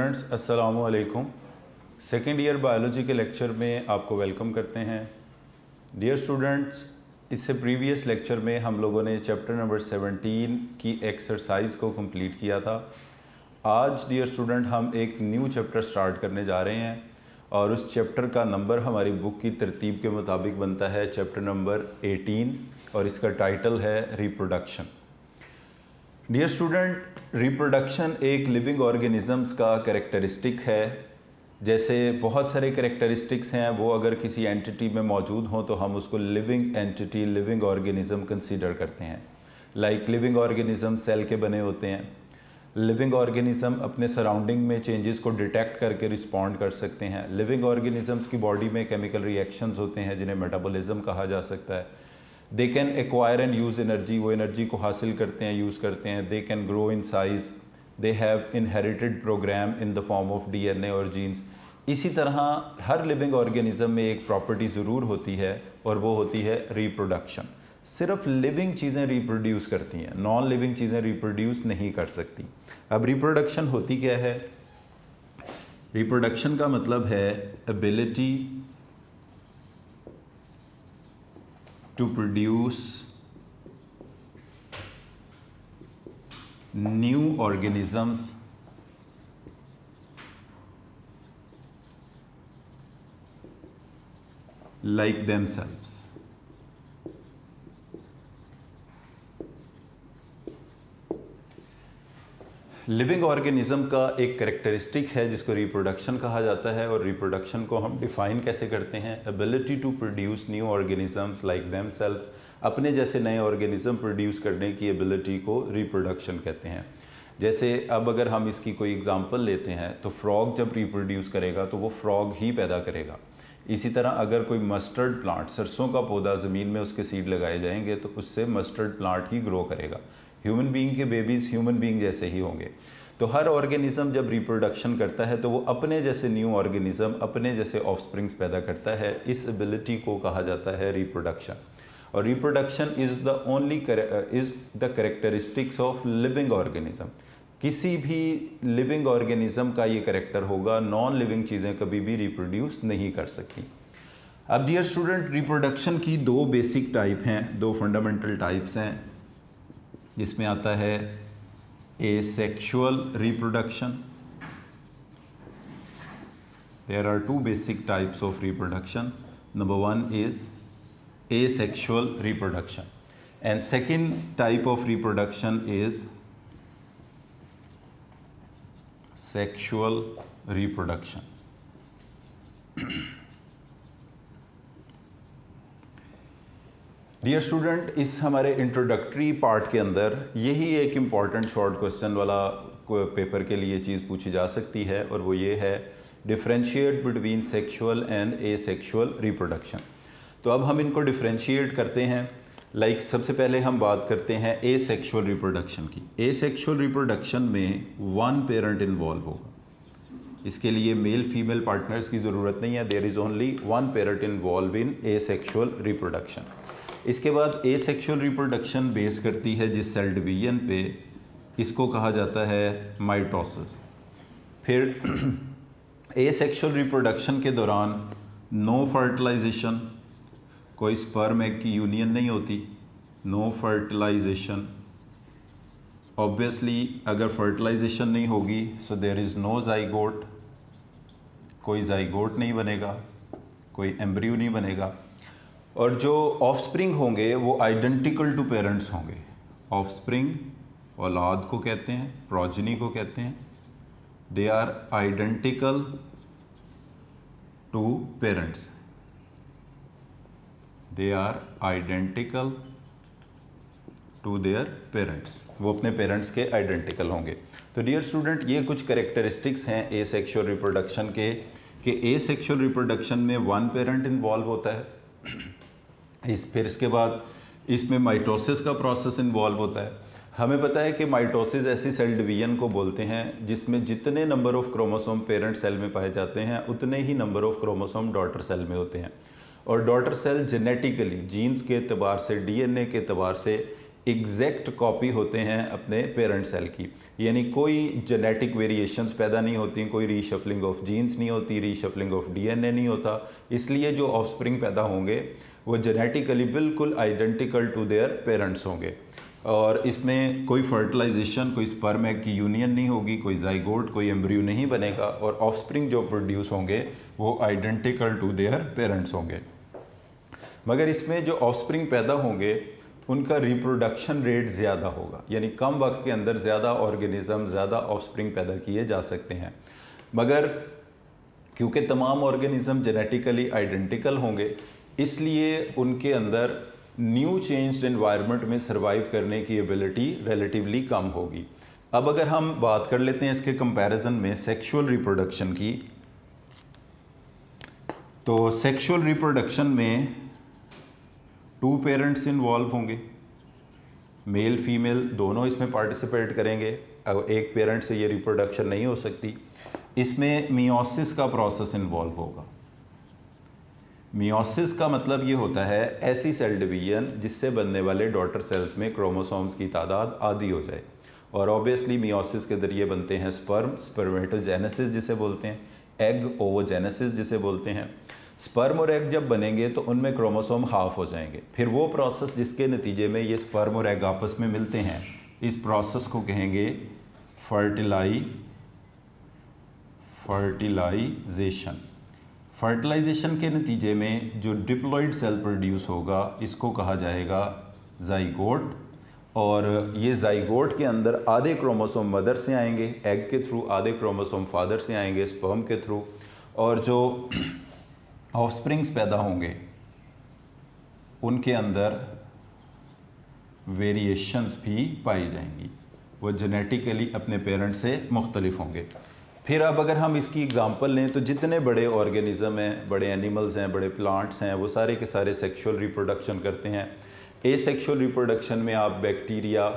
Students, अस्सलामु अलैकुम। Second year biology के लेक्चर में आपको वेलकम करते हैं। डियर स्टूडेंट्स, इससे प्रीवियस लेक्चर में हम लोगों ने चैप्टर नंबर 17 की एक्सरसाइज को कंप्लीट किया था। आज डियर स्टूडेंट हम एक न्यू चैप्टर स्टार्ट करने जा रहे हैं और उस चैप्टर का नंबर हमारी बुक की तरतीब के मुताबिक बनता है चैप्टर नंबर 18 और इसका टाइटल है रिप्रोडक्शन। डियर स्टूडेंट, रिप्रोडक्शन एक लिविंग ऑर्गेनिज़म्स का कैरेक्टरिस्टिक है। जैसे बहुत सारे कैरेक्टरिस्टिक्स हैं, वो अगर किसी एंटिटी में मौजूद हों तो हम उसको living entity, living organism consider करते हैं। लाइक लिविंग ऑर्गेनिज़म सेल के बने होते हैं। लिविंग ऑर्गेनिज़म अपने सराउंडिंग में चेंजेस को डिटेक्ट करके रिस्पॉन्ड कर सकते हैं। लिविंग ऑर्गेनिज़म्स की बॉडी में केमिकल रिएक्शंस होते हैं जिन्हें मेटाबॉलिज्म कहा जा सकता है। They can acquire and use energy, वो एनर्जी को हासिल करते हैं, यूज़ करते हैं। They can grow in size, they have inherited programme in the form of DNA और जीन्स। इसी तरह हर लिविंग ऑर्गेनिज़म में एक प्रॉपर्टी ज़रूर होती है और वो होती है रिप्रोडक्शन। सिर्फ लिविंग चीज़ें रिप्रोड्यूस करती हैं, नॉन लिविंग चीज़ें रिप्रोड्यूस नहीं कर सकती। अब रिप्रोडक्शन होती क्या है? रिप्रोडक्शन का मतलब है ability to produce new organisms like themselves। Living organism का एक कैरेक्टरिस्टिक है जिसको रिप्रोडक्शन कहा जाता है। और रिप्रोडक्शन को हम डिफ़ाइन कैसे करते हैं? Ability to produce new organisms like themselves, अपने जैसे नए ऑर्गेनिज्म प्रोड्यूस करने की एबिलिटी को रिप्रोडक्शन कहते हैं। जैसे अब अगर हम इसकी कोई एग्जांपल लेते हैं तो फ्रॉग जब रिप्रोड्यूस करेगा तो वो फ्रॉग ही पैदा करेगा। इसी तरह अगर कोई मस्टर्ड प्लांट, सरसों का पौधा ज़मीन में उसके सीड लगाए जाएंगे तो उससे मस्टर्ड प्लांट ही ग्रो करेगा। ह्यूमन बीइंग के बेबीज़ ह्यूमन बीइंग जैसे ही होंगे। तो हर ऑर्गेनिज़म जब रिप्रोडक्शन करता है तो वो अपने जैसे न्यू ऑर्गेनिज़म, अपने जैसे ऑफस्प्रिंग्स पैदा करता है। इस एबिलिटी को कहा जाता है रिप्रोडक्शन। और reproduction is the characteristics of living organism. किसी भी लिविंग ऑर्गेनिज़म का ये कैरेक्टर होगा, नॉन लिविंग चीज़ें कभी भी रिप्रोड्यूस नहीं कर सकती। अब डियर स्टूडेंट, रिप्रोडक्शन की दो बेसिक टाइप हैं, दो फंडामेंटल टाइप्स हैं, जिसमें आता है asexual reproduction। There are two basic types of reproduction. Number one is asexual reproduction and second type of reproduction is sexual reproduction। Dear student, इस हमारे इंट्रोडक्टरी पार्ट के अंदर यही एक इम्पॉर्टेंट शॉर्ट क्वेश्चन वाला पेपर के लिए चीज़ पूछी जा सकती है और वो ये है, differentiate between sexual and asexual reproduction. तो अब हम इनको डिफरेंशिएट करते हैं। लाइक सबसे पहले हम बात करते हैं एसेक्सुअल रिप्रोडक्शन की। एसेक्सुअल रिप्रोडक्शन में वन पेरेंट इन्वॉल्व होगा। इसके लिए मेल फीमेल पार्टनर्स की ज़रूरत नहीं है। There is only one parent involve in asexual reproduction. इसके बाद एसेक्सुअल रिप्रोडक्शन बेस करती है जिस सेल डिवीजन पे, इसको कहा जाता है माइटोसिस। फिर एसेक्सुअल रिप्रोडक्शन के दौरान नो फर्टिलाइजेशन, कोई स्पर्म एग की यूनियन नहीं होती, नो फर्टिलाइजेशन। ऑब्वियसली अगर फर्टिलाइजेशन नहीं होगी so there is no zygote, कोई जाइगोट नहीं बनेगा, कोई एम्ब्रियो नहीं बनेगा। और जो ऑफस्प्रिंग होंगे वो आइडेंटिकल टू पेरेंट्स होंगे। ऑफस्प्रिंग औलाद को कहते हैं, प्रोजेनी को कहते हैं। They are identical to parents, they are identical to their parents, वो अपने पेरेंट्स के आइडेंटिकल होंगे। तो डियर स्टूडेंट, ये कुछ कैरेक्टरिस्टिक्स हैं एसेक्सुअल रिप्रोडक्शन के, कि एसेक्सुअल रिप्रोडक्शन में वन पेरेंट इन्वॉल्व होता है। फिर इसके बाद इसमें माइटोसिस का प्रोसेस इन्वॉल्व होता है। हमें पता है कि माइटोसिस ऐसी सेल डिवीजन को बोलते हैं जिसमें जितने number of chromosome parent cell में पाए जाते हैं उतने ही number of chromosome daughter cell में होते हैं। और डॉटर सेल जेनेटिकली जीन्स के एतबार से, डीएनए के एतबार से एग्जैक्ट कॉपी होते हैं अपने पेरेंट सेल की, यानी कोई जेनेटिक वेरिएशंस पैदा नहीं होती, कोई रीशफलिंग ऑफ जीन्स नहीं होती, रीशफलिंग ऑफ डीएनए नहीं होता। इसलिए जो ऑफस्प्रिंग पैदा होंगे वो जेनेटिकली बिल्कुल आइडेंटिकल टू देयर पेरेंट्स होंगे, और इसमें कोई फर्टिलाइजेशन, कोई स्पर्म एग की यूनियन नहीं होगी, कोई जाइगोट, कोई एम्ब्रियो नहीं बनेगा, और ऑफस्प्रिंग जो प्रोड्यूस होंगे वो आइडेंटिकल टू देयर पेरेंट्स होंगे। मगर इसमें जो ऑफस्प्रिंग पैदा होंगे उनका रिप्रोडक्शन रेट ज़्यादा होगा, यानी कम वक्त के अंदर ज़्यादा ऑर्गेनिज्म, ज़्यादा ऑफस्प्रिंग पैदा किए जा सकते हैं। मगर क्योंकि तमाम ऑर्गेनिज्म जेनेटिकली आइडेंटिकल होंगे, इसलिए उनके अंदर न्यू चेंज्ड एनवायरनमेंट में सर्वाइव करने की एबिलिटी रिलेटिवली कम होगी। अब अगर हम बात कर लेते हैं इसके कंपैरिजन में सेक्सुअल रिप्रोडक्शन की, तो सेक्सुअल रिप्रोडक्शन में 2 पेरेंट्स इन्वॉल्व होंगे, मेल फीमेल दोनों इसमें पार्टिसिपेट करेंगे। अब एक पेरेंट से ये रिप्रोडक्शन नहीं हो सकती। इसमें मियोसिस का प्रोसेस इन्वॉल्व होगा। मियोसिस का मतलब ये होता है ऐसी सेल डिवीजन जिससे बनने वाले डॉटर सेल्स में क्रोमोसोम्स की तादाद आधी हो जाए, और ऑब्वियसली मियोसिस के ज़रिए बनते हैं स्पर्म, स्पर्मेटोजेनेसिस जिसे बोलते हैं, एग ओवोजेनेसिस जिसे बोलते हैं। स्पर्म और एग जब बनेंगे तो उनमें क्रोमोसोम हाफ हो जाएंगे, फिर वो प्रोसेस जिसके नतीजे में ये स्पर्म और एग आपस में मिलते हैं, इस प्रोसेस को कहेंगे फर्टिलाइजेशन। फर्टिलाइजेशन के नतीजे में जो डिप्लॉइड सेल प्रोड्यूस होगा इसको कहा जाएगा जाइगोट, और ये जाइगोट के अंदर आधे क्रोमोसोम मदर से आएंगे एग के थ्रू, आधे क्रोमोसोम फादर से आएंगे स्पर्म के थ्रू, और जो ऑफस्प्रिंग्स पैदा होंगे उनके अंदर वेरिएशंस भी पाई जाएंगी, वो जेनेटिकली अपने पेरेंट्स से मुख्तलिफ होंगे। फिर अब अगर हम इसकी एग्जांपल लें तो जितने बड़े ऑर्गेनिज्म हैं, बड़े एनिमल्स हैं, बड़े प्लांट्स हैं, वो सारे के सारे सेक्सुअल रिप्रोडक्शन करते हैं। एसेक्सुअल रिप्रोडक्शन में आप बैक्टीरिया,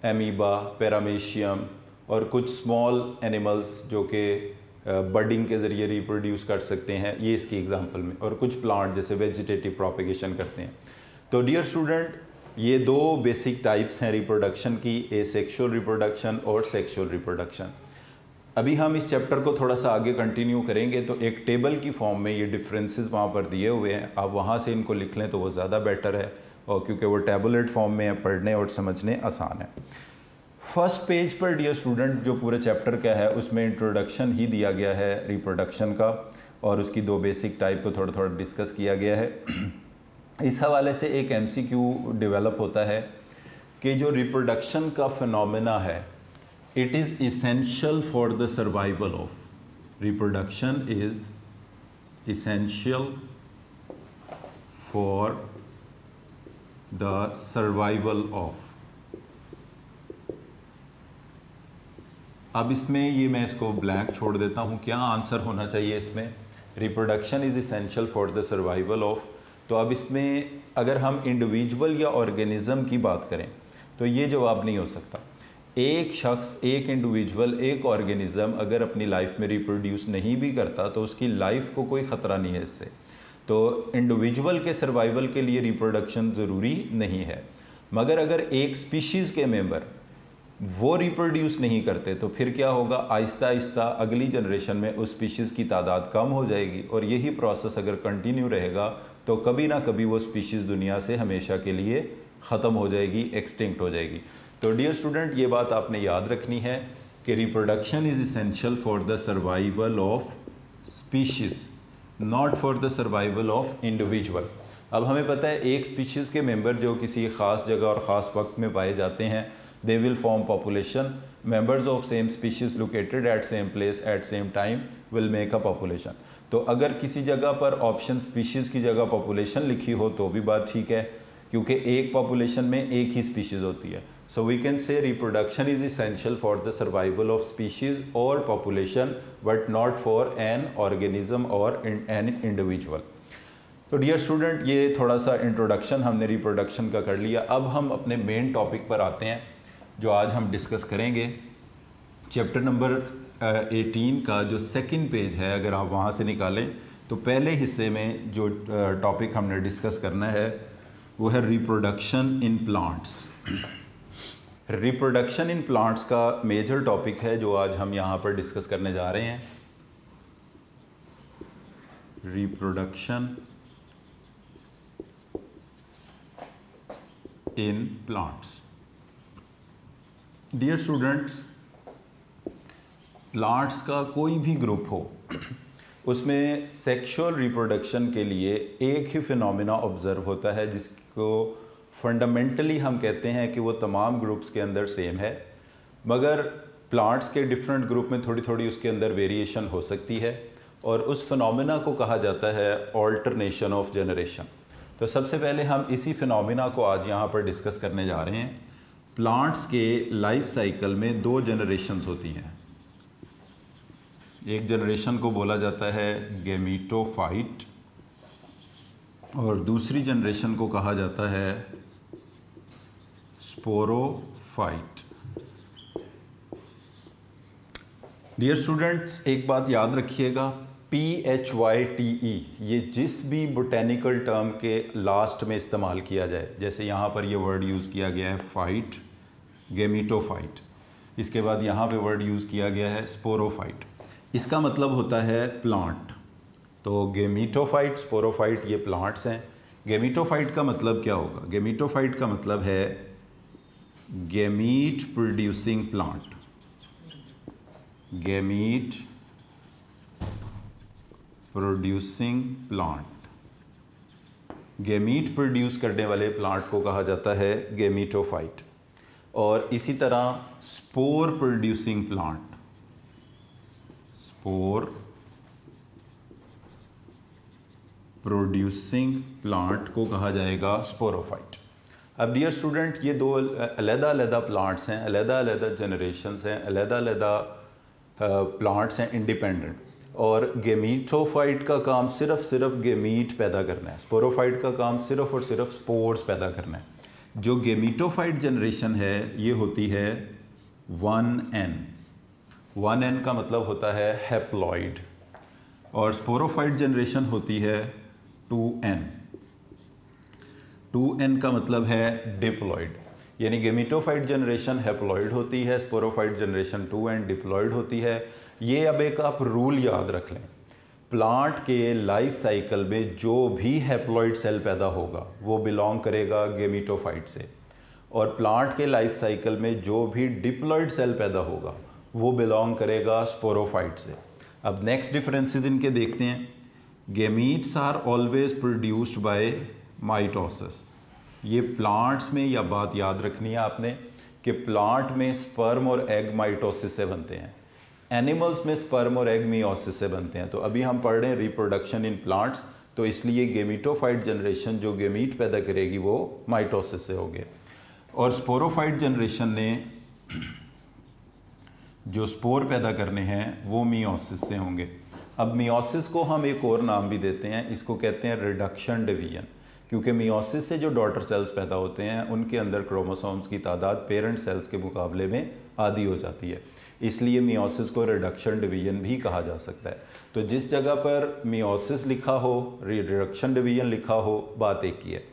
एमीबा, पैरामीशियम और कुछ स्मॉल एनिमल्स जो कि बडिंग के ज़रिए रिप्रोड्यूस कर सकते हैं, ये इसकी एग्जांपल में, और कुछ प्लांट जैसे वेजिटेटिव प्रोपेगेशन करते हैं। तो डियर स्टूडेंट, ये 2 बेसिक टाइप्स हैं रिप्रोडक्शन की, एसेक्सुअल रिप्रोडक्शन और सेक्सुअल रिप्रोडक्शन। अभी हम इस चैप्टर को थोड़ा सा आगे कंटिन्यू करेंगे तो एक टेबल की फॉर्म में ये डिफरेंसेस वहाँ पर दिए हुए हैं, आप वहाँ से इनको लिख लें तो वो ज़्यादा बेटर है, और क्योंकि वो टैबुलेट फॉर्म में है, पढ़ने और समझने आसान है। फर्स्ट पेज पर डियर स्टूडेंट जो पूरे चैप्टर का है उसमें इंट्रोडक्शन ही दिया गया है रिप्रोडक्शन का, और उसकी 2 बेसिक टाइप को थोड़ा थोड़ा डिस्कस किया गया है। इस हवाले से एक MCQ डेवलप होता है कि जो रिप्रोडक्शन का फिनोमेना है, it is essential for the survival of, reproduction is essential for the survival of. अब इसमें ये मैं इसको ब्लैंक छोड़ देता हूँ, क्या आंसर होना चाहिए इसमें? Reproduction is essential for the survival of. तो अब इसमें अगर हम इंडिविजुअल या ऑर्गेनिज्म की बात करें तो ये जवाब नहीं हो सकता। एक शख्स, एक इंडिविजुअल, एक ऑर्गेनिज्म अगर अपनी लाइफ में रिप्रोड्यूस नहीं भी करता तो उसकी लाइफ को कोई ख़तरा नहीं है इससे। तो इंडिविजुअल के सर्वाइवल के लिए रिप्रोडक्शन ज़रूरी नहीं है, मगर अगर एक स्पीशीज़ के मेंबर वो रिप्रोड्यूस नहीं करते तो फिर क्या होगा? आहिस्ता आहिस्ता अगली जनरेशन में उस स्पीशीज़ की तादाद कम हो जाएगी, और यही प्रोसेस अगर कंटिन्यू रहेगा तो कभी ना कभी वो स्पीशीज़ दुनिया से हमेशा के लिए ख़त्म हो जाएगी, एक्सटिंक्ट हो जाएगी। तो डियर स्टूडेंट, ये बात आपने याद रखनी है कि reproduction is essential for the survival of species, not for the survival of individual. अब हमें पता है एक स्पीशीज़ के मेंबर जो किसी ख़ास जगह और ख़ास वक्त में पाए जाते हैं, they will form population. Members of same species located at same place at same time will make a population. तो अगर किसी जगह पर ऑप्शन स्पीशीज़ की जगह पॉपुलेशन लिखी हो तो भी बात ठीक है, क्योंकि एक पॉपुलेशन में एक ही स्पीशीज़ होती है। So we can say reproduction is essential for the survival of species और population, but not for an organism और एन इंडिविजुअल। तो डियर स्टूडेंट, ये थोड़ा सा इंट्रोडक्शन हमने रिप्रोडक्शन का कर लिया। अब हम अपने मेन टॉपिक पर आते हैं जो आज हम डिस्कस करेंगे। चैप्टर नंबर 18 का जो सेकंड पेज है, अगर आप वहाँ से निकालें तो पहले हिस्से में जो टॉपिक हमने डिस्कस करना है वो है reproduction in plants. Reproduction in plants का मेजर टॉपिक है जो आज हम यहाँ पर डिस्कस करने जा रहे हैं। Reproduction in plants. Dear students, plants का कोई भी ग्रुप हो उसमें सेक्सुअल रिप्रोडक्शन के लिए एक ही फिनोमिना ऑब्जर्व होता है जिसको फंडामेंटली हम कहते हैं कि वो तमाम ग्रुप्स के अंदर सेम है, मगर प्लांट्स के डिफरेंट ग्रुप में थोड़ी थोड़ी उसके अंदर वेरिएशन हो सकती है और उस फिनोमिना को कहा जाता है ऑल्टरनेशन ऑफ जनरेशन। तो सबसे पहले हम इसी फिनोमिना को आज यहाँ पर डिस्कस करने जा रहे हैं। प्लांट्स के लाइफ साइकिल में दो जनरेशन्स होती हैं। एक जनरेशन को बोला जाता है गैमीटोफाइट और दूसरी जनरेशन को कहा जाता है स्पोरोफाइट। डियर स्टूडेंट्स, एक बात याद रखिएगा, PHYTE ये जिस भी बोटेनिकल टर्म के लास्ट में इस्तेमाल किया जाए, जैसे यहाँ पर ये वर्ड यूज़ किया गया है फाइट, गैमीटोफाइट, इसके बाद यहाँ पे वर्ड यूज़ किया गया है स्पोरोफाइट, इसका मतलब होता है प्लांट। तो गैमीटोफाइट, स्पोरोफाइट ये प्लांट्स हैं। गैमीटोफाइट का मतलब क्या होगा? गैमीटोफाइट का मतलब है gamete producing plant. Gamete producing plant, gamete produce करने वाले प्लांट को कहा जाता है गैमीटोफाइट। और इसी तरह spore producing plant, spore producing plant को कहा जाएगा स्पोरोफाइट। अब डियर स्टूडेंट, ये दो अलग-अलग प्लांट्स हैं, अलग-अलग जनरेशन्स हैं, अलग-अलग प्लांट्स हैं इंडिपेंडेंट। और गैमीटोफाइट का काम सिर्फ गैमीट पैदा करना है, स्पोरोफाइट का काम सिर्फ और सिर्फ स्पोर्स पैदा करना है। जो गैमीटोफाइट जनरेशन है ये होती है 1N। 1N का मतलब होता है हैप्लॉइड और स्पोरोफाइट जनरेशन होती है 2N। 2N का मतलब है डिप्लॉइड, यानी गैमीटोफाइट जनरेशन हैप्लॉइड होती है, स्पोरोफाइट जनरेशन 2N डिप्लॉइड होती है। ये अब एक आप रूल याद रख लें, प्लांट के लाइफ साइकिल में जो भी हैप्लॉइड सेल पैदा होगा वो बिलोंग करेगा गैमीटोफाइट से, और प्लांट के लाइफ साइकिल में जो भी डिप्लॉइड सेल पैदा होगा वो बिलोंग करेगा स्पोरोफाइट से। अब नेक्स्ट डिफरेंसेस इनके देखते हैं। Gametes are always produced by mitosis. ये प्लांट्स में यह बात याद रखनी है आपने कि प्लांट में स्पर्म और एग माइटोसिस से बनते हैं, एनिमल्स में स्पर्म और एग मियोसिस से बनते हैं। तो अभी हम पढ़ रहे हैं रिप्रोडक्शन इन प्लांट्स, तो इसलिए गैमीटोफाइट जनरेशन जो गैमीट पैदा करेगी वो माइटोसिस से होगी, और स्पोरोफाइट जनरेशन ने जो स्पोर पैदा करने हैं वो मियोसिस से होंगे। अब मियोसिस को हम एक और नाम भी देते हैं, इसको कहते हैं रिडक्शन डिवीजन, क्योंकि मियोसिस से जो डॉटर सेल्स पैदा होते हैं उनके अंदर क्रोमोसोम्स की तादाद पेरेंट सेल्स के मुकाबले में आधी हो जाती है, इसलिए मियोसिस को रिडक्शन डिवीजन भी कहा जा सकता है। तो जिस जगह पर मियोसिस लिखा हो, रिडक्शन डिवीजन लिखा हो, बात एक ही है।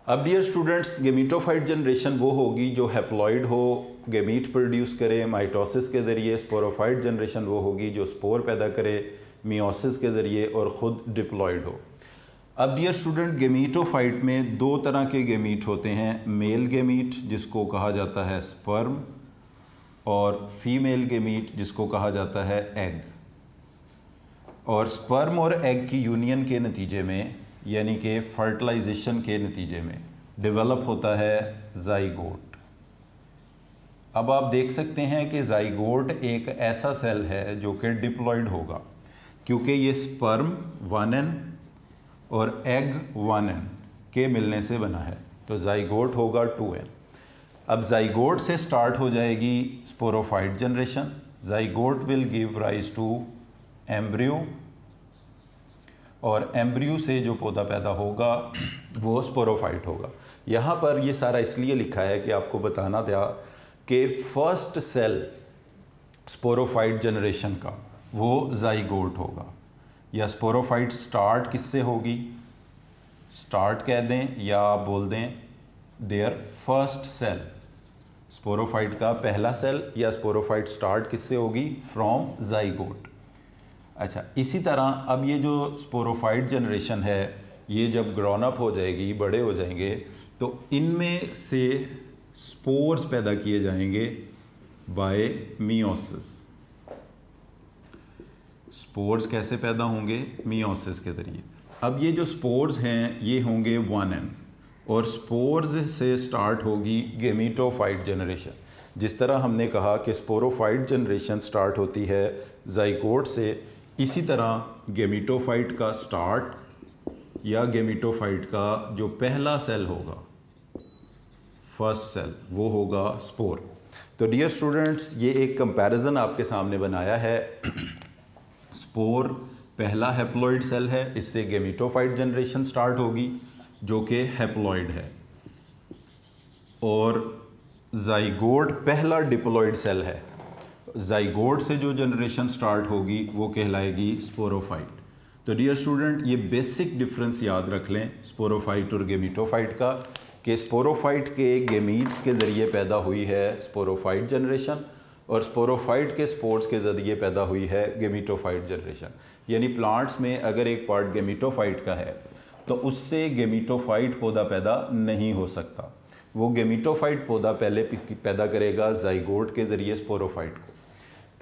अब डियर स्टूडेंट्स, गैमीटोफाइट जनरेशन वो होगी जो हैप्लॉइड हो, गैमीट प्रोड्यूस करे माइटोसिस के ज़रिए। स्पोरोफाइट जनरेशन वो होगी जो स्पोर पैदा करे मियोसिस के ज़रिए और ख़ुद डिप्लॉइड हो। अब डियर स्टूडेंट, गैमीटोफाइट में दो तरह के गैमीट होते हैं, मेल गैमीट जिसको कहा जाता है स्पर्म, और फीमेल गैमीट जिसको कहा जाता है एग। और स्पर्म और एग की यूनियन के नतीजे में, यानी कि फर्टिलाइजेशन के नतीजे में डेवलप होता है जाइगोट। अब आप देख सकते हैं कि जाइगोट एक ऐसा सेल है जो कि डिप्लॉइड होगा, क्योंकि ये स्पर्म 1N और एग 1N के मिलने से बना है, तो जाइगोट होगा 2N। अब जाइगोट से स्टार्ट हो जाएगी sporophyte generation. Zygote will give rise to embryo, और एम्ब्रियो से जो पौधा पैदा होगा वो स्पोरोफाइट होगा। यहाँ पर ये सारा इसलिए लिखा है कि आपको बताना था कि फर्स्ट सेल स्पोरोफाइट जनरेशन का वो जाइगोट होगा, या स्पोरोफाइट स्टार्ट किससे होगी, स्टार्ट कह दें या आप बोल दें देयर फर्स्ट सेल। स्पोरोफाइट का पहला सेल या स्पोरोफाइट स्टार्ट किससे होगी? From zygote. अच्छा, इसी तरह अब ये जो स्पोरोफाइट जनरेशन है ये जब ग्रोन अप हो जाएगी, बड़े हो जाएंगे, तो इनमें से स्पोर्स पैदा किए जाएंगे बाय मियोसिस। स्पोर्स कैसे पैदा होंगे? मियोसिस के जरिए। अब ये जो स्पोर्स हैं ये होंगे 1n और स्पोर्स से स्टार्ट होगी गेमीटोफाइट जनरेशन। जिस तरह हमने कहा कि स्पोरोफाइट जनरेशन स्टार्ट होती है जाइगोट से, इसी तरह गेमीटोफाइट का स्टार्ट या गेमीटोफाइट का जो पहला सेल होगा, फर्स्ट सेल, वो होगा स्पोर। तो डियर स्टूडेंट्स, ये एक कंपैरिजन आपके सामने बनाया है। स्पोर पहला हैप्लॉइड सेल है, इससे गेमीटोफाइट जनरेशन स्टार्ट होगी जो कि हैप्लॉइड है, और जाइगोट पहला डिप्लॉइड सेल है। जाइगोट से जो जनरेशन स्टार्ट होगी वो कहलाएगी स्पोरोफाइट। तो डियर स्टूडेंट, ये बेसिक डिफरेंस याद रख लें स्पोरोफाइट और गेमीटोफाइट का, कि स्पोरोफाइट के गेमीट्स के ज़रिए पैदा हुई है स्पोरोफाइट जनरेशन और स्पोरोफाइट के स्पोर्स के ज़रिए पैदा हुई है गेमीटोफाइट जनरेशन। यानी प्लांट्स में अगर एक पार्ट गेमीटोफाइट का है तो उससे गेमीटोफाइट पौधा पैदा नहीं हो सकता। वो गेमीटोफाइट पौधा पहले पैदा करेगा जाइगोट के ज़रिए स्पोरोफाइट को,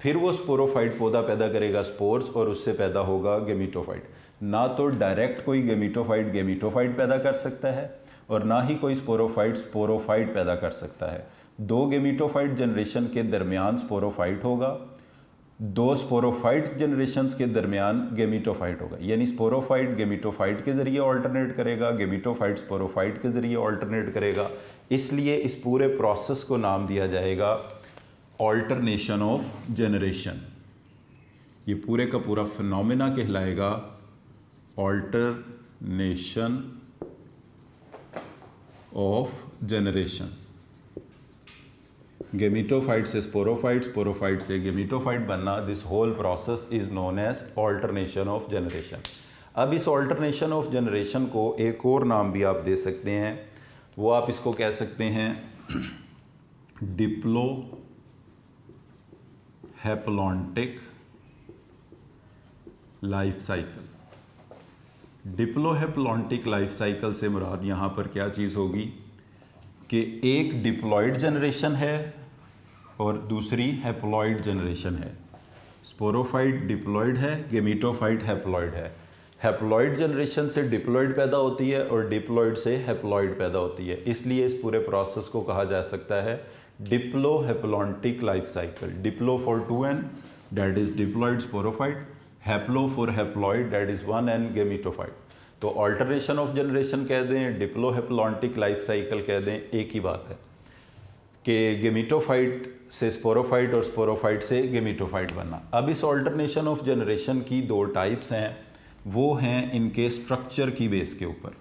फिर वो स्पोरोफाइट पौधा पैदा करेगा स्पोर्स और उससे पैदा होगा गेमीटोफाइट। ना तो डायरेक्ट कोई गेमीटोफाइट पैदा कर सकता है और ना ही कोई स्पोरोफाइट पैदा कर सकता है। दो गेमीटोफाइट जनरेशन के दरमियान स्पोरोफाइट होगा, दो स्पोरोफाइट जनरेशन्स के दरमियान गेमीटोफाइट होगा। यानी स्पोरोफाइट गेमीटोफाइट के ज़रिए ऑल्टरनेट करेगा, गेमीटोफाइट स्पोरोफाइट के ज़रिए ऑल्टरनेट करेगा। इसलिए इस पूरे प्रोसेस को नाम दिया जाएगा ऑल्टरनेशन ऑफ जनरेशन। ये पूरे का पूरा फिनोमेना कहलाएगा ऑल्टरनेशन ऑफ जनरेशन। गेमीटोफाइट से स्पोरोफाइट, स्पोरोफाइट से गेमीटोफाइट बनना, this whole process is known as alternation of generation. अब इस ऑल्टरनेशन ऑफ जनरेशन को एक और नाम भी आप दे सकते हैं, वो आप इसको कह सकते हैं diplo haplontic life cycle. Diplohaplontic life cycle से मुराद यहाँ पर क्या चीज़ होगी कि एक डिप्लॉइड जनरेशन है और दूसरी हैप्लॉइड जनरेशन है। स्पोरोफाइट डिप्लॉइड है, गेमीटोफाइट हैप्लॉइड है। हैप्लॉइड जनरेशन से डिप्लॉइड पैदा होती है और डिप्लॉइड से हैप्लॉइड पैदा होती है। इसलिए इस पूरे प्रोसेस को कहा जा सकता है diplohaplontic life cycle. Diplo for 2n that is diploid sporophyte, haplo for haploid that is 1n gametophyte. तो ऑल्टरनेशन ऑफ जनरेशन कह दें, डिप्लोहेप्लॉन्टिक लाइफ साइकिल कह दें, एक ही बात है कि गेमीटोफाइट से स्पोरोफाइट और स्पोरोफाइट से गेमीटोफाइट बनना। अब इस ऑल्टरनेशन ऑफ जनरेशन की दो टाइप्स हैं, वो हैं इनके स्ट्रक्चर की बेस के ऊपर।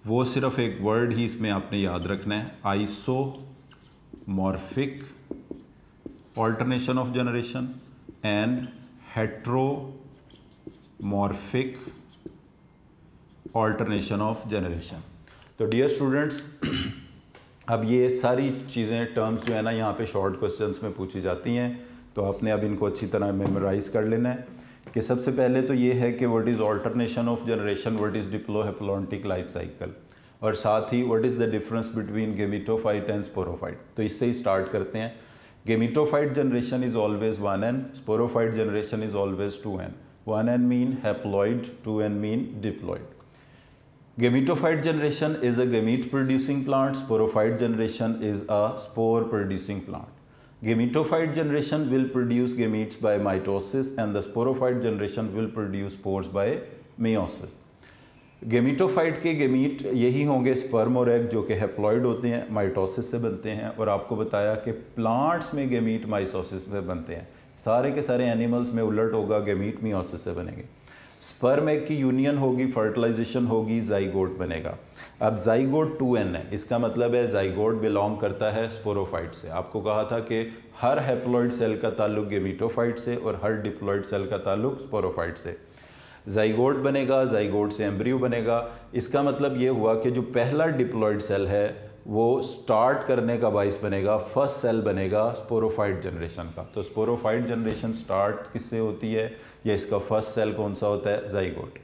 वो सिर्फ एक वर्ड ही इसमें आपने याद रखना है, isomorphic alternation of generation and heteromorphic alternation of generation. तो डियर स्टूडेंट्स, अब ये सारी चीज़ें टर्म्स जो है ना यहाँ पे शॉर्ट क्वेश्चंस में पूछी जाती हैं, तो आपने अब इनको अच्छी तरह मेमोराइज कर लेना है कि सबसे पहले तो ये है कि what is alternation of generation, what is diplohaplontic life cycle, और साथ ही what is the difference between gametophyte and sporophyte. तो इससे ही स्टार्ट करते हैं। Gametophyte generation is always 1n, sporophyte generation is always 2n। 1n mean haploid, 2n mean diploid. Gametophyte generation is a gamete producing plant, sporophyte generation is a spore producing plant. Gametophyte generation will produce gametes by mitosis and the sporophyte generation will produce spores by meiosis. Gametophyte के gamete यही होंगे sperm और egg, जो कि haploid होते हैं, mitosis से बनते हैं। और आपको बताया कि प्लांट्स में गेमीट माइटोसिस से बनते हैं, सारे के सारे एनिमल्स में उलट होगा, गेमीट मियोसिस से बनेंगे। स्पर्म एग की यूनियन होगी, फर्टिलाइजेशन होगी, जाइगोट बनेगा। अब जाइगोट 2n है, इसका मतलब है जाइगोट बिलोंग करता है स्पोरोफाइट से। आपको कहा था कि हर हैप्लॉइड सेल का ताल्लुक गेमीटोफाइट से और हर डिप्लॉइड सेल का ताल्लुक स्पोरोफाइट से। जाइगोट बनेगा, जाइगोट से एम्ब्रियो बनेगा। इसका मतलब ये हुआ कि जो पहला डिप्लॉयड सेल है वो स्टार्ट करने का बाइस बनेगा, फर्स्ट सेल बनेगा स्पोरोफाइट जनरेशन का। तो स्पोरोफाइट जनरेशन स्टार्ट किससे होती है, या इसका फर्स्ट सेल कौन सा होता है, जाइगोट।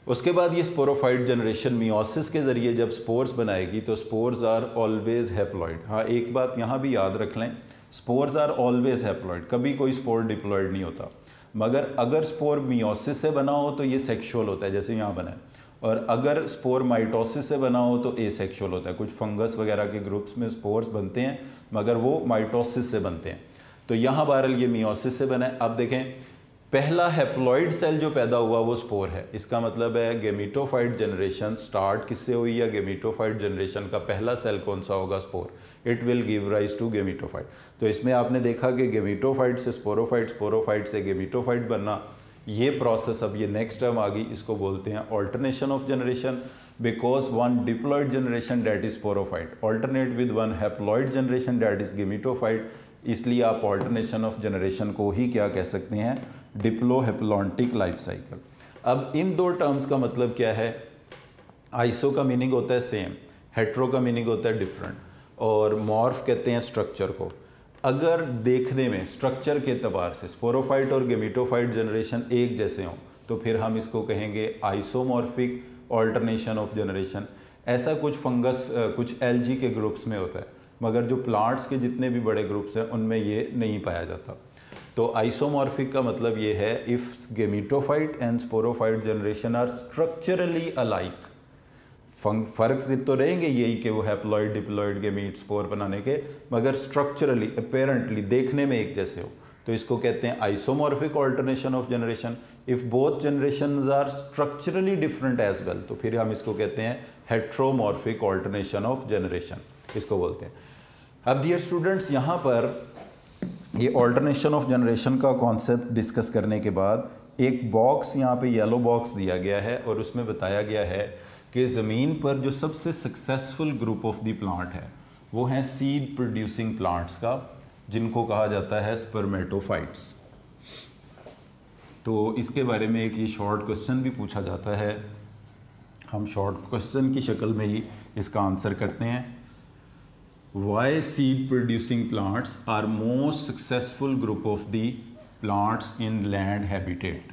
उसके बाद ये स्पोरोफाइट जनरेशन मियोसिस के ज़रिए जब स्पोर्स बनाएगी तो स्पोर्स आर ऑलवेज हैप्लॉइड। हाँ, एक बात यहाँ भी याद रख लें, स्पोर्स आर ऑलवेज हैप्लॉइड, कभी कोई स्पोर डिप्लॉइड नहीं होता। मगर अगर स्पोर मियोसिस से बना हो तो ये सेक्सुअल होता है, जैसे यहाँ बना है, और अगर स्पोर माइटोसिस से बना हो तो एसेक्सुअल होता है। कुछ फंगस वगैरह के ग्रुप्स में स्पोर्स बनते हैं मगर वो माइटोसिस से बनते हैं। तो यहाँ बहरहाल ये मियोसिस से बना है। अब देखें, पहला हैप्लॉइड सेल जो पैदा हुआ वो स्पोर है। इसका मतलब है गेमीटोफाइट जनरेशन स्टार्ट किससे हुई है, गेमीटोफाइट जनरेशन का पहला सेल कौन सा होगा, spore. It will give rise to gametophyte. तो इसमें आपने देखा कि गेमीटोफाइट से स्पोरोफाइट, स्पोरोफाइट से गेमीटोफाइट बनना, ये प्रोसेस अब ये नेक्स्ट टर्म आ गई, इसको बोलते हैं alternation of generation. Because one diploid generation that is sporophyte alternate with one haploid generation that is gametophyte, इसलिए आप ऑल्टरनेशन ऑफ जनरेशन को ही क्या कह सकते हैं, डिप्लोहेप्लॉन्टिक लाइफ साइकिल। अब इन दो टर्म्स का मतलब क्या है, आइसो का मीनिंग होता है सेम, हेट्रो का मीनिंग होता है डिफरेंट, और मॉर्फ कहते हैं स्ट्रक्चर को। अगर देखने में स्ट्रक्चर के एतबार से स्पोरोफाइट और गेमीटोफाइट जनरेशन एक जैसे हों तो फिर हम इसको कहेंगे आइसोमॉर्फिक ऑल्टरनेशन ऑफ जनरेशन। ऐसा कुछ फंगस, कुछ एल्गी के ग्रुप्स में होता है, मगर जो प्लांट्स के जितने भी बड़े ग्रुप्स हैं उनमें ये नहीं पाया जाता। तो आइसोमॉर्फिक का मतलब ये है, if gametophyte and sporophyte generation are structurally alike, फ़र्क तो रहेंगे यही कि वो हैप्लॉइड, डिप्लॉइड, गेमीट, स्पोर बनाने के, मगर स्ट्रक्चरली अपेरेंटली देखने में एक जैसे हो, तो इसको कहते हैं isomorphic alternation of generation. If both generation are structurally different as well तो फिर हम इसको कहते हैं हेट्रोमॉर्फिक ऑल्टरनेशन ऑफ जनरेशन, इसको बोलते हैं। अब डियर स्टूडेंट्स, यहाँ पर ये ऑल्टरनेशन ऑफ जनरेशन का कॉन्सेप्ट डिस्कस करने के बाद एक बॉक्स यहाँ पे येलो बॉक्स दिया गया है और उसमें बताया गया है कि ज़मीन पर जो सबसे successful group of the plant है वो हैं सीड प्रोड्यूसिंग प्लांट्स का, जिनको कहा जाता है स्पर्मेटोफाइट्स। तो इसके बारे में एक ये शॉर्ट क्वेश्चन भी पूछा जाता है, हम शॉर्ट क्वेश्चन की शक्ल में ही इसका आंसर करते हैं। Why seed producing plants are most successful group of the plants in land habitat.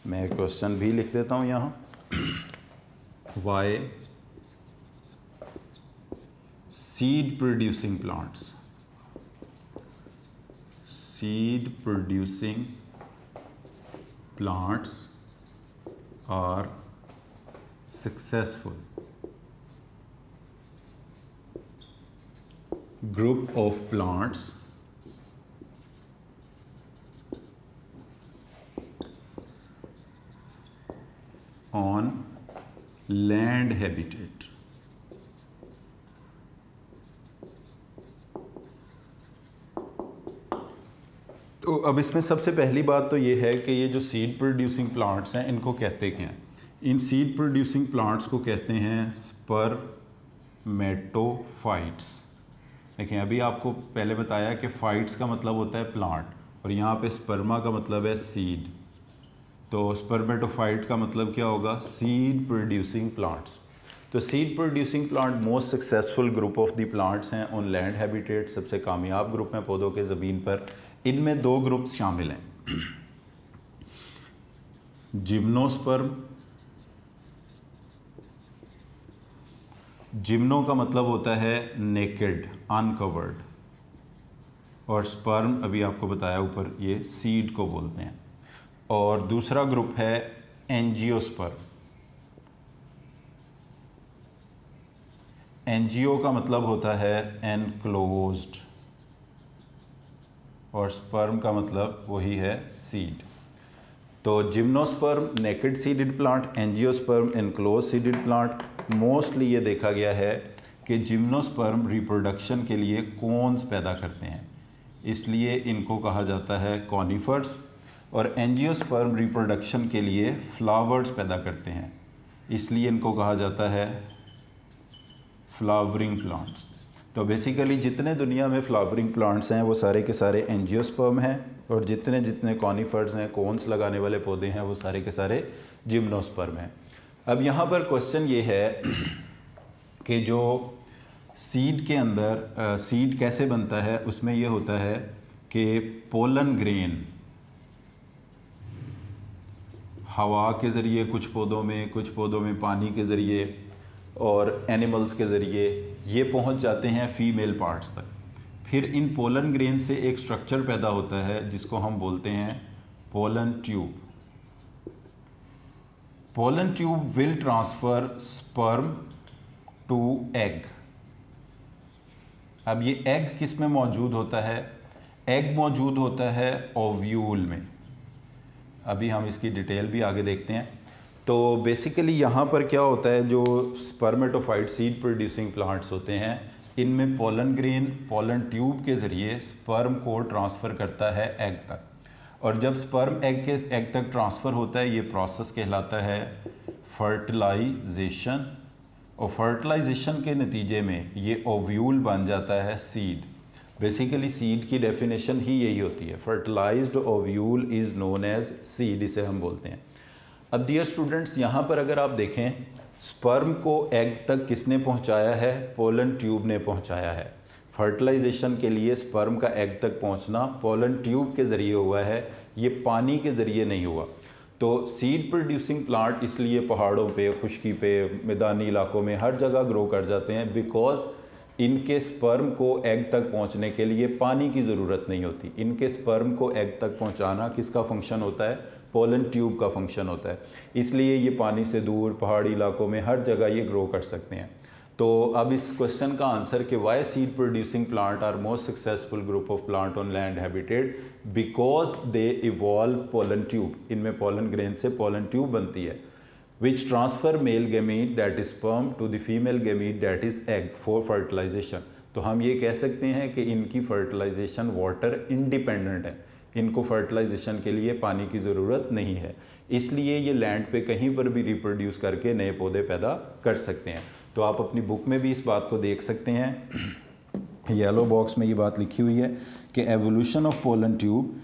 मैं क्वेश्चन भी लिख देता हूँ यहाँ। Why seed producing plants are successful group of plants on land habitat. तो अब इसमें सबसे पहली बात तो ये है कि ये जो सीड प्रोड्यूसिंग प्लांट्स हैं इनको कहते क्या हैं। इन सीड प्रोड्यूसिंग प्लांट्स को कहते हैं स्पर्मेटोफाइट्स। देखिए, अभी आपको पहले बताया कि फाइट्स का मतलब होता है प्लांट, और यहाँ पे स्पर्मा का मतलब है सीड। तो स्पर्मेटोफाइट का मतलब क्या होगा, सीड प्रोड्यूसिंग प्लांट्स। तो seed producing plant most successful group of the plants हैं ऑन लैंड हैबिटेट, सबसे कामयाब ग्रुप हैं पौधों के ज़मीन पर। इनमें दो ग्रुप्स शामिल हैं, जिम्नोस्पर्म, जिम्नो का मतलब होता है नेकेड, अनकवर्ड, और स्पर्म अभी आपको बताया ऊपर, ये सीड को बोलते हैं। और दूसरा ग्रुप है एंजियोस्पर्म। एंजियो का मतलब होता है एनक्लोज्ड, और स्पर्म का मतलब वही है सीड। तो gymnosperm naked seeded plant, angiosperm enclose seeded plant. Mostly ये देखा गया है कि जिम्नोस्पर्म रिप्रोडक्शन के लिए कोन्स पैदा करते हैं, इसलिए इनको कहा जाता है कॉनिफर्स, और एंजियोस्पर्म रिप्रोडक्शन के लिए फ्लावर्स पैदा करते हैं, इसलिए इनको कहा जाता है फ्लावरिंग प्लांट्स। तो बेसिकली जितने दुनिया में फ्लावरिंग प्लांट्स हैं वो सारे के सारे एंजियोस्पर्म हैं, और जितने जितने कॉनिफर्स हैं, कोन्स लगाने वाले पौधे हैं, वो सारे के सारे जिम्नोस्पर्म हैं। अब यहाँ पर क्वेश्चन ये है कि जो सीड के अंदर सीड कैसे बनता है, उसमें ये होता है कि पोलन ग्रेन हवा के ज़रिए कुछ पौधों में पानी के ज़रिए और एनिमल्स के ज़रिए ये पहुंच जाते हैं फीमेल पार्ट्स तक। फिर इन पोलन ग्रेन से एक स्ट्रक्चर पैदा होता है जिसको हम बोलते हैं pollen tube. Pollen tube will transfer sperm to egg. अब ये एग किस में मौजूद होता है? एग मौजूद होता है ओव्यूल में। अभी हम इसकी डिटेल भी आगे देखते हैं। तो बेसिकली यहाँ पर क्या होता है, जो स्पर्मेटोफाइट सीड प्रोड्यूसिंग प्लांट्स होते हैं, इनमें पोलन ग्रेन पोलन ट्यूब के ज़रिए स्पर्म को ट्रांसफ़र करता है एग तक, और जब स्पर्म एग तक ट्रांसफ़र होता है, ये प्रोसेस कहलाता है फर्टिलाइजेशन, और फर्टिलाइजेशन के नतीजे में ये ओव्यूल बन जाता है सीड। बेसिकली सीड की डेफिनेशन ही यही होती है, fertilised ovule is known as seed, इसे हम बोलते हैं। अब डियर स्टूडेंट्स, यहाँ पर अगर आप देखें, स्पर्म को एग तक किसने पहुँचाया है? पोलन ट्यूब ने पहुँचाया है। फर्टिलाइजेशन के लिए स्पर्म का एग तक पहुँचना पोलन ट्यूब के ज़रिए हुआ है, ये पानी के ज़रिए नहीं हुआ। तो सीड प्रोड्यूसिंग प्लांट इसलिए पहाड़ों पे, खुश्की पे, मैदानी इलाकों में हर जगह ग्रो कर जाते हैं, बिकॉज इनके स्पर्म को एग तक पहुंचने के लिए पानी की ज़रूरत नहीं होती। इनके स्पर्म को एग तक पहुंचाना किसका फंक्शन होता है? पोलन ट्यूब का फंक्शन होता है। इसलिए ये पानी से दूर पहाड़ी इलाकों में हर जगह ये ग्रो कर सकते हैं। तो अब इस क्वेश्चन का आंसर कि why seed producing plant are most successful group of plant on land habitat, because they evolve pollen tube. इनमें पोलन ग्रेन से पोलन ट्यूब बनती है, which transfer male gamete that is sperm to the female gamete that is egg for fertilization। तो हम ये कह सकते हैं कि इनकी फर्टिलाइजेशन वाटर इंडिपेंडेंट है, इनको फर्टिलाइजेशन के लिए पानी की ज़रूरत नहीं है, इसलिए ये लैंड पे कहीं पर भी रिप्रोड्यूस करके नए पौधे पैदा कर सकते हैं। तो आप अपनी बुक में भी इस बात को देख सकते हैं, येलो बॉक्स में ये बात लिखी हुई है कि evolution of pollen tube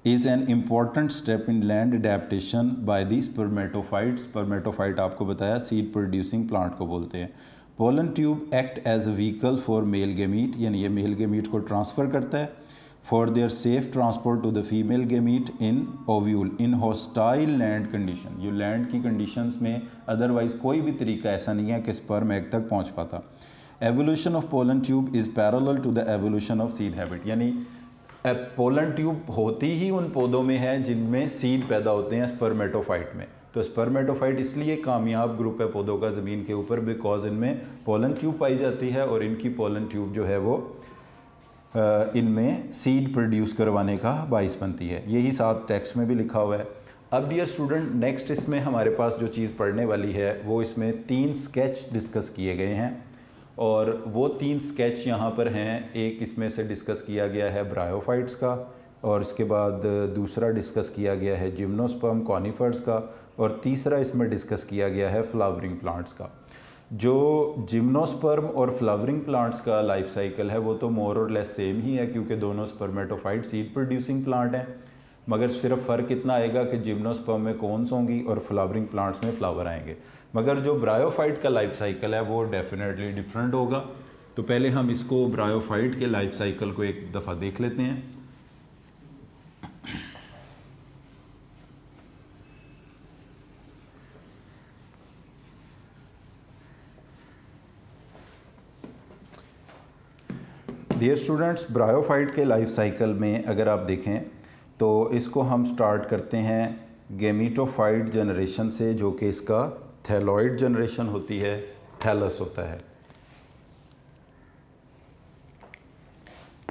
is an important step in land adaptation by the spermatophyte। Spermatophyte आपको बताया सीड प्रोड्यूसिंग प्लांट को बोलते हैं। Pollen tube act as a vehicle for male gamete, यानी ये मेल गेमीट को ट्रांसफ़र करता है for their safe transport to the female gamete in ovule in hostile land condition. ये लैंड की कंडीशंस में अदरवाइज़ कोई भी तरीका ऐसा नहीं है कि स्पर्म एग तक पहुँच पाता। Evolution of pollen tube is parallel to the evolution of seed habit, यानी पोलन ट्यूब होती ही उन पौधों में है जिनमें सीड पैदा होते हैं स्पर्मेटोफाइट में। तो स्पर्मेटोफाइट इसलिए कामयाब ग्रुप है पौधों का ज़मीन के ऊपर, बिकॉज इनमें पोलन ट्यूब पाई जाती है, और इनकी पोलन ट्यूब जो है वो इनमें सीड प्रोड्यूस करवाने का बाइस बनती है। यही साथ टेक्स्ट में भी लिखा हुआ है। अब डियर स्टूडेंट, नेक्स्ट इसमें हमारे पास जो चीज़ पढ़ने वाली है वो इसमें 3 स्केच डिस्कस किए गए हैं, और वो 3 स्केच यहाँ पर हैं। एक इसमें से डिस्कस किया गया है ब्रायोफाइट्स का, और इसके बाद दूसरा डिस्कस किया गया है जिम्नोस्पर्म कॉनिफर्स का, और तीसरा इसमें डिस्कस किया गया है फ्लावरिंग प्लांट्स का। जो जिम्नोस्पर्म और फ्लावरिंग प्लांट्स का लाइफ साइकिल है वो तो मोर और लेस सेम ही है, क्योंकि दोनों स्पर्मेटोफाइट सीड प्रोड्यूसिंग प्लांट हैं, मगर सिर्फ फ़र्क इतना आएगा कि जिम्नोस्पर्म में कोन्स होंगी और फ्लावरिंग प्लांट्स में फ्लावर आएंगे। मगर जो ब्रायोफाइट का लाइफ साइकिल है वो डेफिनेटली डिफरेंट होगा। तो पहले हम इसको ब्रायोफाइट के लाइफ साइकिल को एक दफ़ा देख लेते हैं। डियर स्टूडेंट्स, ब्रायोफाइट के लाइफ साइकिल में अगर आप देखें तो इसको हम स्टार्ट करते हैं गेमीटोफाइट जनरेशन से, जो कि इसका थैलॉइड जनरेशन होती है, थैलस होता है।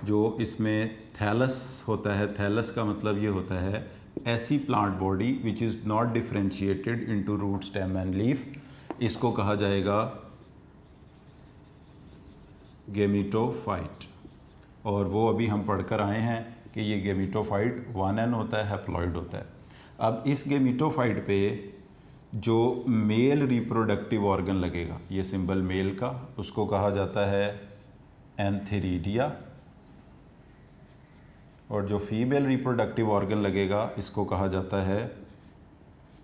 जो इसमें थैलस होता है, थैलस का मतलब ये होता है ऐसी plant body which is not differentiated into root stem and leaf, इसको कहा जाएगा गेमीटोफाइट। और वो अभी हम पढ़कर आए हैं कि ये गेमीटोफाइट 1n होता है, हैप्लॉइड होता है। अब इस गेमीटोफाइट पे जो मेल रिप्रोडक्टिव ऑर्गन लगेगा, ये सिंबल मेल का, उसको कहा जाता है एंथेरिडिया, और जो फीमेल रिप्रोडक्टिव ऑर्गन लगेगा इसको कहा जाता है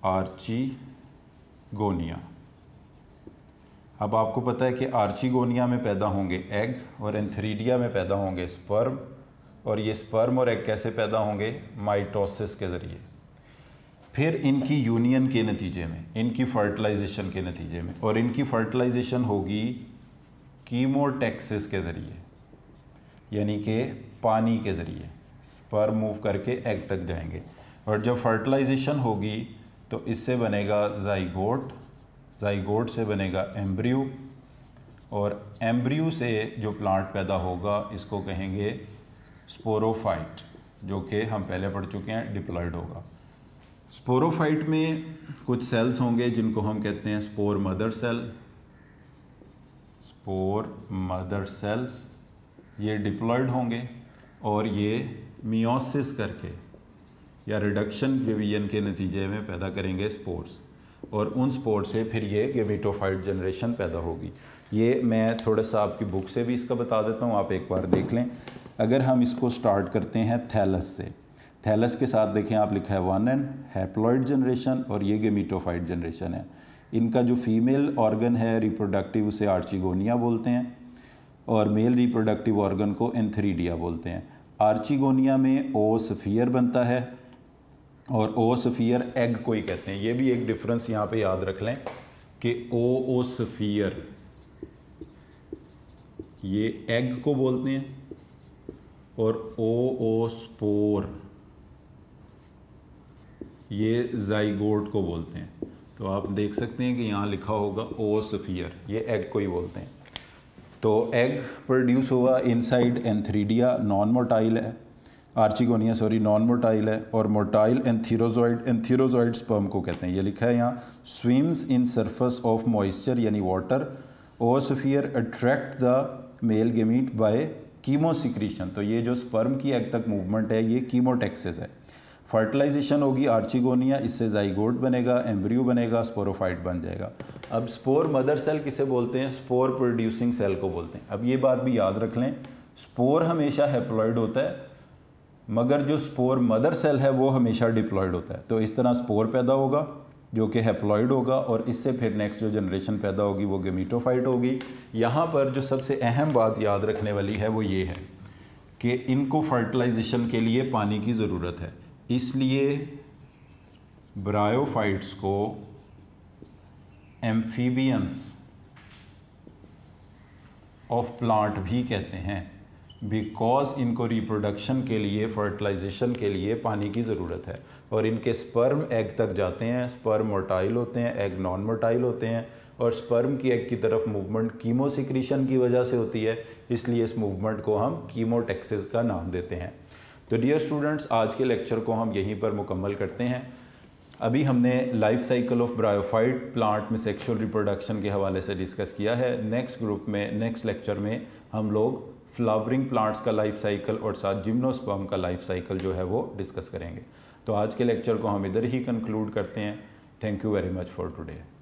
आर्चिगोनिया। अब आपको पता है कि आर्चिगोनिया में पैदा होंगे एग और एंथेरिडिया में पैदा होंगे स्पर्म, और ये स्पर्म और एग कैसे पैदा होंगे? माइटोसिस के ज़रिए। फिर इनकी यूनियन के नतीजे में, इनकी फर्टिलाइजेशन के नतीजे में, और इनकी फर्टिलाइजेशन होगी कीमोटैक्सिस के ज़रिए, यानी कि पानी के ज़रिए स्पर्म मूव करके एग तक जाएंगे। और जब फर्टिलाइजेशन होगी तो इससे बनेगा जाइगोट, जाइगोट से बनेगा एम्ब्रियो, और एम्ब्रियो से जो प्लांट पैदा होगा इसको कहेंगे स्पोरोफाइट, जो कि हम पहले पढ़ चुके हैं डिप्लॉयड होगा। स्पोरोफाइट में कुछ सेल्स होंगे जिनको हम कहते हैं spore mother cell, spore mother cells, ये डिप्लॉयड होंगे और ये मियोसिस करके या रिडक्शन डिवीजन के नतीजे में पैदा करेंगे स्पोर्स, और उन स्पोर से फिर ये गेमेटोफाइट जनरेशन पैदा होगी। ये मैं थोड़ा सा आपकी बुक से भी इसका बता देता हूँ, आप एक बार देख लें। अगर हम इसको स्टार्ट करते हैं थैलस से, थैलस के साथ देखें आप लिखा है 1n हैप्लॉइड जनरेशन, और ये गेमेटोफाइट जनरेशन है। इनका जो फीमेल ऑर्गन है रिप्रोडक्टिव उसे आर्चिगोनिया बोलते हैं, और मेल रिप्रोडक्टिव ऑर्गन को एंथेरिडिया बोलते हैं। आर्चिगोनिया में ओस्फियर बनता है और ओस्फियर एग को ही कहते हैं। ये भी एक डिफरेंस यहाँ पे याद रख लें कि ओस्फियर ये एग को बोलते हैं और ओस्पोर ये जाइगोट को बोलते हैं। तो आप देख सकते हैं कि यहाँ लिखा होगा ओस्फियर, ये एग को ही बोलते हैं। तो एग प्रोड्यूस हुआ इनसाइड एंथेरिडिया, नॉन मोटाइल है, आर्चिगोनिया सॉरी नॉन मोटाइल है, और मोटाइल एंथीरोजॉइड, एंथीरोजॉइड स्पर्म को कहते हैं। ये लिखा है यहाँ swims in surface of moisture यानी water, oosphere attract the male gamete by chemosecretion. तो ये जो स्पर्म की एग तक मूवमेंट है ये कीमोटैक्सिस है। फर्टिलाइजेशन होगी आर्चिगोनिया, इससे जाइगोट बनेगा, एम्ब्रियो बनेगा, स्पोरोफाइट बन जाएगा। अब स्पोर मदर सेल किसे बोलते हैं? स्पोर प्रोड्यूसिंग सेल को बोलते हैं। अब ये बात भी याद रख लें, स्पोर हमेशा हैप्लॉइड होता है, मगर जो स्पोर मदर सेल है वो हमेशा डिप्लॉइड होता है। तो इस तरह स्पोर पैदा होगा जो कि हैप्लॉइड होगा, और इससे फिर नेक्स्ट जो जनरेशन पैदा होगी वो गेमीटोफाइट होगी। यहाँ पर जो सबसे अहम बात याद रखने वाली है वो ये है कि इनको फर्टिलाइजेशन के लिए पानी की ज़रूरत है, इसलिए ब्रायोफाइट्स को एम्फीबियंस ऑफ प्लांट भी कहते हैं, बिकॉज इनको रिप्रोडक्शन के लिए, फर्टिलाइजेशन के लिए पानी की ज़रूरत है। और इनके स्पर्म एग तक जाते हैं, स्पर्म मोटाइल होते हैं, एग नॉन मोटाइल होते हैं, और स्पर्म की एग की तरफ मूवमेंट कीमोसिक्रीशन की वजह से होती है, इसलिए इस मूवमेंट को हम कीमोटैक्सिस का नाम देते हैं। तो डियर स्टूडेंट्स, आज के लेक्चर को हम यहीं पर मुकम्मल करते हैं। अभी हमने life cycle of bryophyte plant में सेक्सुअल रिप्रोडक्शन के हवाले से डिस्कस किया है। नेक्स्ट ग्रुप में, नेक्स्ट लेक्चर में हम लोग फ्लावरिंग प्लांट्स का लाइफ साइकिल और साथ जिम्नोस्पर्म का लाइफ साइकिल जो है वो डिस्कस करेंगे। तो आज के लेक्चर को हम इधर ही कंक्लूड करते हैं। Thank you very much for today.